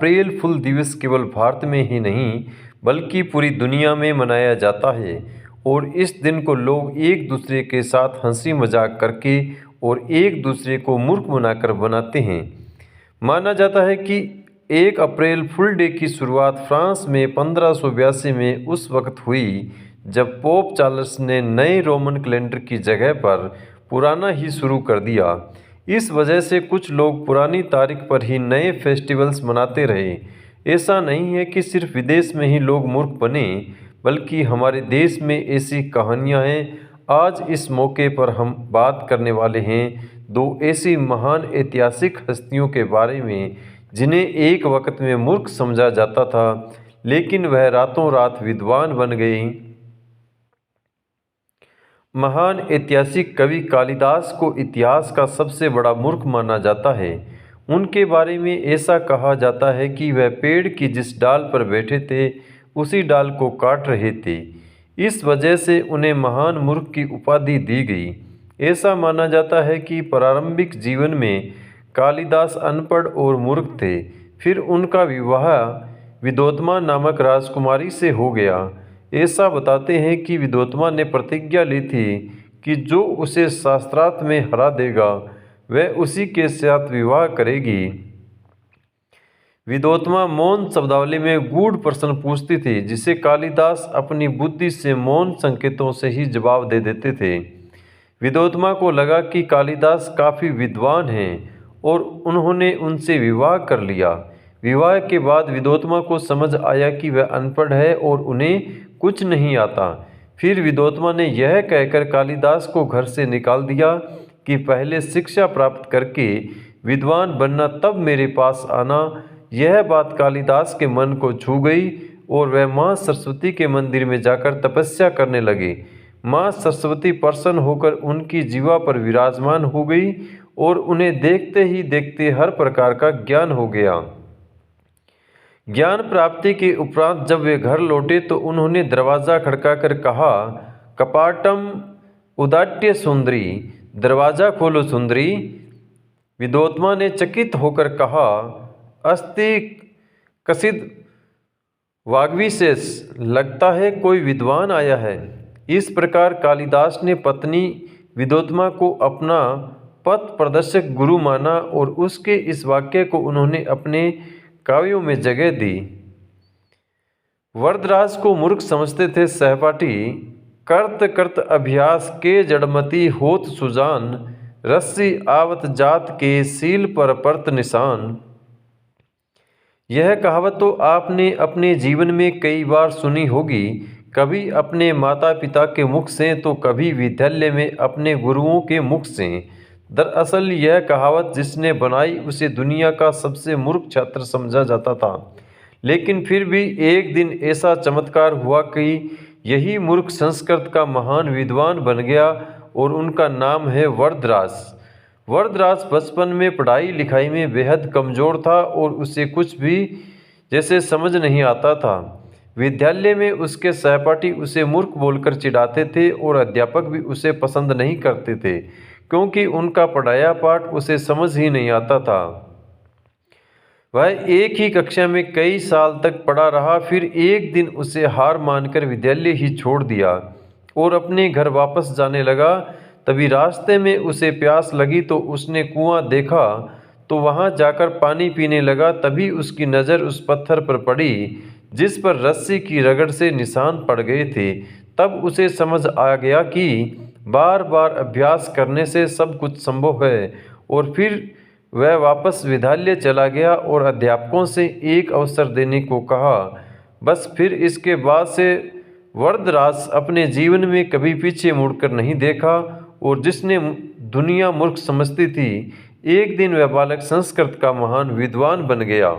अप्रैल फूल दिवस केवल भारत में ही नहीं बल्कि पूरी दुनिया में मनाया जाता है और इस दिन को लोग एक दूसरे के साथ हंसी मजाक करके और एक दूसरे को मूर्ख बनाकर बनाते हैं। माना जाता है कि 1 अप्रैल फूल डे की शुरुआत फ्रांस में 1582 में उस वक्त हुई जब पोप चार्ल्स ने नए रोमन कैलेंडर की जगह पर पुराना ही शुरू कर दिया। इस वजह से कुछ लोग पुरानी तारीख पर ही नए फेस्टिवल्स मनाते रहे। ऐसा नहीं है कि सिर्फ विदेश में ही लोग मूर्ख बने, बल्कि हमारे देश में ऐसी कहानियां हैं। आज इस मौके पर हम बात करने वाले हैं 2 ऐसी महान ऐतिहासिक हस्तियों के बारे में जिन्हें एक वक्त में मूर्ख समझा जाता था, लेकिन वह रातों रात विद्वान बन गई। महान ऐतिहासिक कवि कालिदास को इतिहास का सबसे बड़ा मूर्ख माना जाता है। उनके बारे में ऐसा कहा जाता है कि वह पेड़ की जिस डाल पर बैठे थे उसी डाल को काट रहे थे। इस वजह से उन्हें महान मूर्ख की उपाधि दी गई। ऐसा माना जाता है कि प्रारंभिक जीवन में कालिदास अनपढ़ और मूर्ख थे। फिर उनका विवाह विद्योत्मा नामक राजकुमारी से हो गया। ऐसा बताते हैं कि विद्योत्मा ने प्रतिज्ञा ली थी कि जो उसे शास्त्रार्थ में हरा देगा वह उसी के साथ विवाह करेगी। विद्योत्मा मौन शब्दावली में गूढ़ प्रश्न पूछती थी, जिसे कालिदास अपनी बुद्धि से मौन संकेतों से ही जवाब दे देते थे। विद्योत्मा को लगा कि कालिदास काफ़ी विद्वान हैं और उन्होंने उनसे विवाह कर लिया। विवाह के बाद विद्योत्मा को समझ आया कि वह अनपढ़ है और उन्हें कुछ नहीं आता। फिर विद्योत्मा ने यह कहकर कालिदास को घर से निकाल दिया कि पहले शिक्षा प्राप्त करके विद्वान बनना, तब मेरे पास आना। यह बात कालिदास के मन को छू गई और वह माँ सरस्वती के मंदिर में जाकर तपस्या करने लगे। माँ सरस्वती प्रसन्न होकर उनकी जीवा पर विराजमान हो गई और उन्हें देखते ही देखते हर प्रकार का ज्ञान हो गया। ज्ञान प्राप्ति के उपरांत जब वे घर लौटे तो उन्होंने दरवाज़ा खड़काकर कहा, कपाटम उदाट्य सुंदरी, दरवाज़ा खोलो सुंदरी। विद्योत्मा ने चकित होकर कहा, अस्ति कसिद वाग्विशेष, लगता है कोई विद्वान आया है। इस प्रकार कालिदास ने पत्नी विद्योत्मा को अपना पथ प्रदर्शक गुरु माना और उसके इस वाक्य को उन्होंने अपने काव्यों में जगह दी। वरदराज को मूर्ख समझते थे सहपाठी। कर्त कर्त अभ्यास के जड़मती होत सुजान, रस्सी आवत जात के सील पर परत निशान। यह कहावत तो आपने अपने जीवन में कई बार सुनी होगी, कभी अपने माता पिता के मुख से तो कभी विद्यालय में अपने गुरुओं के मुख से। दरअसल यह कहावत जिसने बनाई उसे दुनिया का सबसे मूर्ख छात्र समझा जाता था। लेकिन फिर भी एक दिन ऐसा चमत्कार हुआ कि यही मूर्ख संस्कृत का महान विद्वान बन गया और उनका नाम है वरदराज। वरदराज बचपन में पढ़ाई लिखाई में बेहद कमज़ोर था और उसे कुछ भी जैसे समझ नहीं आता था। विद्यालय में उसके सहपाठी उसे मूर्ख बोलकर चिढ़ाते थे और अध्यापक भी उसे पसंद नहीं करते थे, क्योंकि उनका पढ़ाया पाठ उसे समझ ही नहीं आता था। वह एक ही कक्षा में कई साल तक पढ़ा रहा। फिर एक दिन उसे हार मानकर विद्यालय ही छोड़ दिया और अपने घर वापस जाने लगा। तभी रास्ते में उसे प्यास लगी तो उसने कुआं देखा तो वहां जाकर पानी पीने लगा। तभी उसकी नज़र उस पत्थर पर पड़ी जिस पर रस्सी की रगड़ से निशान पड़ गए थे। तब उसे समझ आ गया कि बार बार अभ्यास करने से सब कुछ संभव है और फिर वह वापस विद्यालय चला गया और अध्यापकों से एक अवसर देने को कहा। बस फिर इसके बाद से वरदराज अपने जीवन में कभी पीछे मुड़कर नहीं देखा और जिसने दुनिया मूर्ख समझती थी, एक दिन वह बालक संस्कृत का महान विद्वान बन गया।